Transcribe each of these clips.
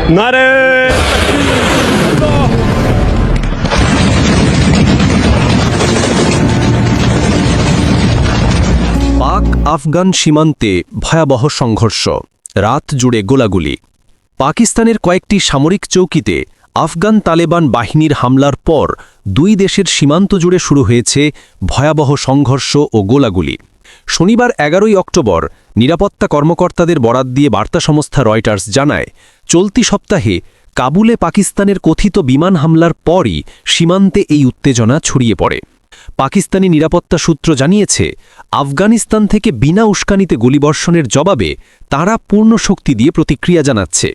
নারে পাক আফগান সীমান্তে ভয়াবহ সংঘর্ষ, রাত জুড়ে গোলাগুলি। পাকিস্তানের কয়েকটি সামরিক চৌকিতে আফগান তালেবান বাহিনীর হামলার পর দুই দেশের সীমান্ত জুড়ে শুরু হয়েছে ভয়াবহ সংঘর্ষ ও গোলাগুলি। শনিবার ১১ই অক্টোবর নিরাপত্তা কর্মকর্তাদের বরাত দিয়ে বার্তা সংস্থা রয়টার্স জানায়, চলতি সপ্তাহে কাবুলে পাকিস্তানের কথিত বিমান হামলার পরই সীমান্তে এই উত্তেজনা ছড়িয়ে পড়ে। পাকিস্তানি নিরাপত্তা সূত্র জানিয়েছে, আফগানিস্তান থেকে বিনা উস্কানিতে গুলিবর্ষণের জবাবে তারা পূর্ণ শক্তি দিয়ে প্রতিক্রিয়া জানাচ্ছে।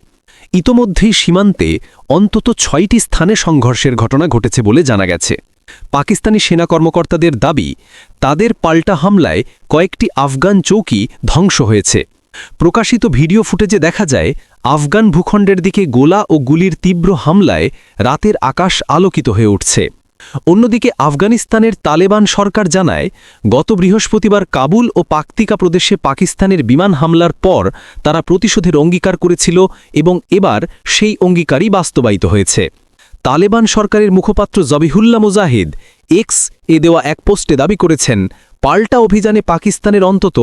ইতোমধ্যেই সীমান্তে অন্তত ৬টি স্থানে সংঘর্ষের ঘটনা ঘটেছে বলে জানা গেছে। পাকিস্তানি সেনা কর্মকর্তাদের দাবি, তাদের পাল্টা হামলায় কয়েকটি আফগান চৌকি ধ্বংস হয়েছে। প্রকাশিত ভিডিও ফুটেজে দেখা যায়, আফগান ভূখণ্ডের দিকে গোলা ও গুলির তীব্র হামলায় রাতের আকাশ আলোকিত হয়ে উঠছে। অন্যদিকে আফগানিস্তানের তালেবান সরকার জানায়, গত বৃহস্পতিবার কাবুল ও পাকতিকা প্রদেশে পাকিস্তানের বিমান হামলার পর তারা প্রতিশোধের অঙ্গীকার করেছিল এবং এবার সেই অঙ্গীকারই বাস্তবায়িত হয়েছে। তালেবান সরকারের মুখপাত্র জবিহুল্লাহ মুজাহিদ এক্স এ দেওয়া এক পোস্টে দাবি করেছেন, পাল্টা অভিযানে পাকিস্তানের অন্তত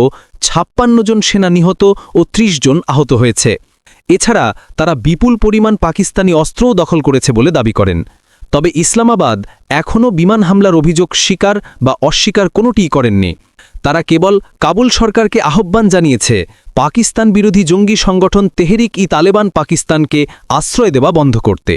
৫৬ জন সেনা নিহত ও ৩০ জন আহত হয়েছে। এছাড়া তারা বিপুল পরিমাণ পাকিস্তানি অস্ত্রও দখল করেছে বলে দাবি করেন। তবে ইসলামাবাদ এখনও বিমান হামলার অভিযোগ স্বীকার বা অস্বীকার কোনোটিই করেননি। তারা কেবল কাবুল সরকারকে আহ্বান জানিয়েছে, পাকিস্তান বিরোধী জঙ্গি সংগঠন তেহরিক-ই-তালেবান পাকিস্তানকে আশ্রয় দেওয়া বন্ধ করতে।